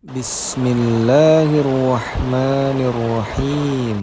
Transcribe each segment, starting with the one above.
Bismillahirrahmanirrahim.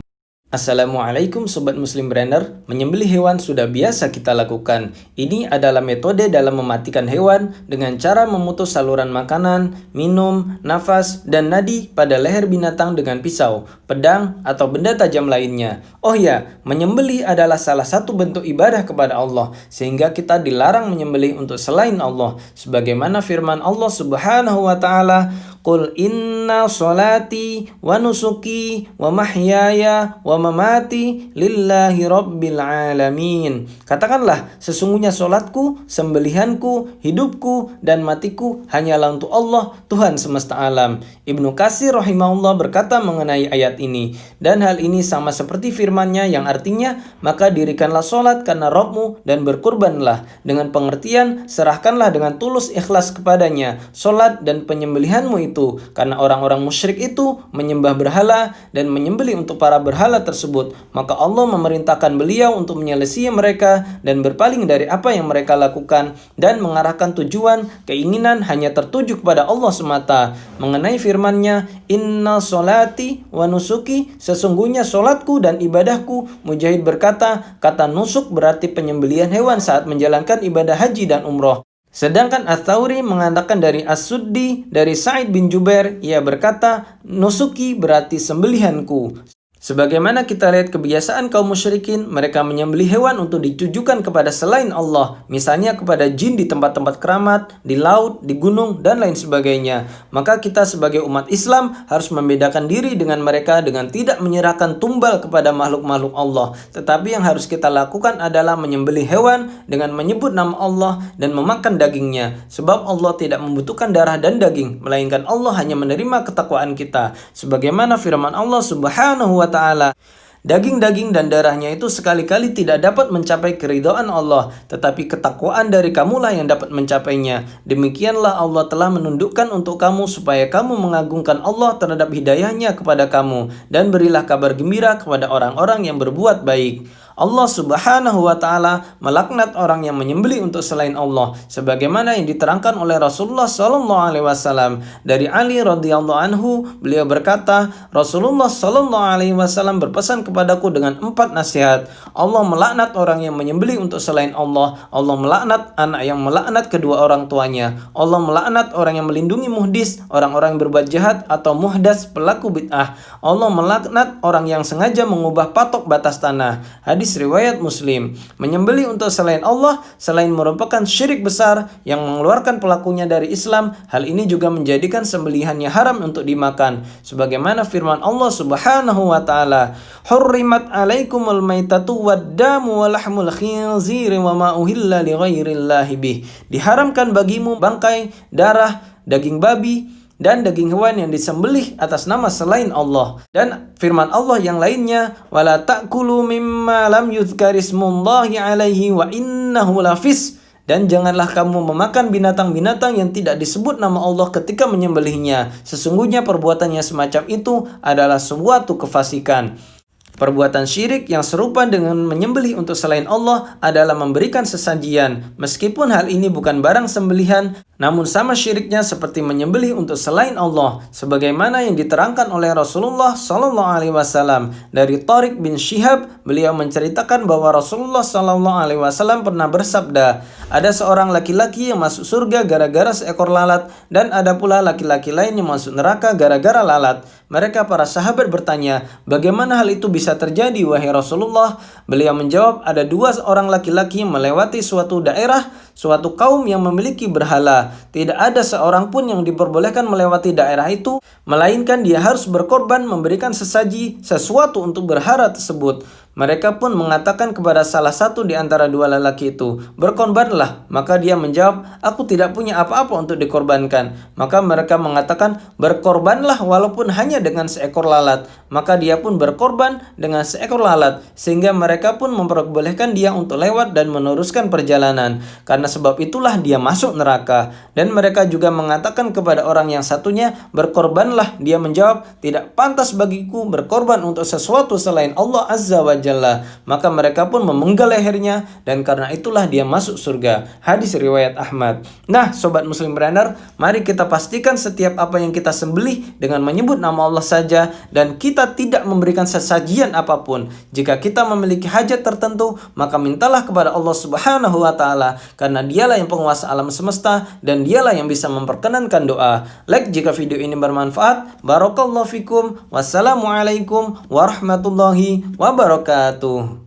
Assalamualaikum Sobat Muslim Brainer. Menyembelih hewan sudah biasa kita lakukan. Ini adalah metode dalam mematikan hewan dengan cara memutus saluran makanan, minum, nafas, dan nadi pada leher binatang dengan pisau, pedang, atau benda tajam lainnya. Oh ya, menyembelih adalah salah satu bentuk ibadah kepada Allah, sehingga kita dilarang menyembelih untuk selain Allah. Sebagaimana firman Allah Subhanahu wa Ta'ala, Qul inna sholati wa nusuki wa mahyaya wa mamati lillahi rabbil alamin. Katakanlah, sesungguhnya solatku, sembelihanku, hidupku, dan matiku hanyalah untuk Allah, Tuhan semesta alam. Ibnu Katsir rahimahullah berkata mengenai ayat ini, dan hal ini sama seperti firman-Nya yang artinya, maka dirikanlah solat karena Rabbmu dan berkurbanlah. Dengan pengertian, serahkanlah dengan tulus ikhlas kepadanya solat dan penyembelihanmu itu, karena orang-orang musyrik itu menyembah berhala dan menyembelih untuk para berhala tersebut. Maka Allah memerintahkan beliau untuk menyelesaikan mereka dan berpaling dari apa yang mereka lakukan dan mengarahkan tujuan keinginan hanya tertuju kepada Allah semata. Mengenai firman-Nya, inna sholati wa nusuki, sesungguhnya solatku dan ibadahku, Mujahid berkata, kata nusuk berarti penyembelihan hewan saat menjalankan ibadah haji dan umroh. Sedangkan Ats-Tsauri mengatakan dari As-Suddi, dari Sa'id bin Jubair, ia berkata, nusuki berarti sembelihanku. Sebagaimana kita lihat kebiasaan kaum musyrikin, mereka menyembelih hewan untuk ditujukan kepada selain Allah, misalnya kepada jin di tempat-tempat keramat, di laut, di gunung, dan lain sebagainya. Maka kita sebagai umat Islam harus membedakan diri dengan mereka dengan tidak menyerahkan tumbal kepada makhluk-makhluk Allah. Tetapi yang harus kita lakukan adalah menyembelih hewan dengan menyebut nama Allah dan memakan dagingnya. Sebab Allah tidak membutuhkan darah dan daging, melainkan Allah hanya menerima ketakwaan kita. Sebagaimana firman Allah Subhanahu wa Ta'ala, daging-daging dan darahnya itu sekali-kali tidak dapat mencapai keridhaan Allah, tetapi ketakwaan dari kamulah yang dapat mencapainya. Demikianlah Allah telah menundukkan untuk kamu supaya kamu mengagungkan Allah terhadap hidayahnya kepada kamu, dan berilah kabar gembira kepada orang-orang yang berbuat baik. Allah Subhanahu wa Ta'ala melaknat orang yang menyembelih untuk selain Allah, sebagaimana yang diterangkan oleh Rasulullah sallallahu alaihi wasallam. Dari Ali radhiyallahu anhu, beliau berkata, Rasulullah sallallahu alaihi wasallam berpesan kepadaku dengan 4 nasihat. Allah melaknat orang yang menyembelih untuk selain Allah. Allah melaknat anak yang melaknat kedua orang tuanya. Allah melaknat orang yang melindungi muhdis, orang-orang yang berbuat jahat atau muhdas, pelaku bid'ah. Allah melaknat orang yang sengaja mengubah patok batas tanah. Hadis riwayat Muslim. Menyembelih untuk selain Allah selain merupakan syirik besar yang mengeluarkan pelakunya dari Islam, hal ini juga menjadikan sembelihannya haram untuk dimakan. Sebagaimana firman Allah Subhanahu wa Ta'ala, hurrimat alaikumul maitatu waddamu walahmul khinziri wa ma uhilla li ghairillahi bih. Diharamkan bagimu bangkai, darah, daging babi, dan daging hewan yang disembelih atas nama selain Allah. Dan firman Allah yang lainnya, wala ta'kulu mimma lam yuzkarismullahi alaihi wa innahu lafis. Dan janganlah kamu memakan binatang-binatang yang tidak disebut nama Allah ketika menyembelihnya. Sesungguhnya perbuatannya semacam itu adalah suatu kefasikan. Perbuatan syirik yang serupa dengan menyembelih untuk selain Allah adalah memberikan sesajian. Meskipun hal ini bukan barang sembelihan, namun sama syiriknya seperti menyembelih untuk selain Allah. Sebagaimana yang diterangkan oleh Rasulullah sallallahu alaihi wasallam dari Tariq bin Syihab, beliau menceritakan bahwa Rasulullah sallallahu alaihi wasallam pernah bersabda, ada seorang laki-laki yang masuk surga gara-gara seekor lalat, dan ada pula laki-laki lain yang masuk neraka gara-gara lalat. Mereka para sahabat bertanya, bagaimana hal itu bisa terjadi wahai Rasulullah? Beliau menjawab, ada 2 orang laki-laki melewati suatu daerah, suatu kaum yang memiliki berhala. Tidak ada seorang pun yang diperbolehkan melewati daerah itu, melainkan dia harus berkorban memberikan sesaji sesuatu untuk berhala tersebut. Mereka pun mengatakan kepada salah satu di antara 2 lelaki itu, berkorbanlah. Maka dia menjawab, aku tidak punya apa-apa untuk dikorbankan. Maka mereka mengatakan, berkorbanlah walaupun hanya dengan seekor lalat. maka dia pun berkorban dengan seekor lalat, sehingga mereka pun memperbolehkan dia untuk lewat dan meneruskan perjalanan. Karena sebab itulah dia masuk neraka. Dan mereka juga mengatakan kepada orang yang satunya, berkorbanlah. Dia menjawab, tidak pantas bagiku berkorban untuk sesuatu selain Allah Azza wa Jalla. Maka mereka pun memenggal lehernya, dan karena itulah dia masuk surga. Hadis riwayat Ahmad. Nah, sobat muslim brainer, mari kita pastikan setiap apa yang kita sembelih dengan menyebut nama Allah saja, dan kita tidak memberikan sesajian apapun. Jika kita memiliki hajat tertentu, maka mintalah kepada Allah Subhanahu wa Ta'ala, karena dialah yang penguasa alam semesta dan dialah yang bisa memperkenankan doa. Like jika video ini bermanfaat. Barakallahu fikum. Wassalamualaikum warahmatullahi wabarakatuh.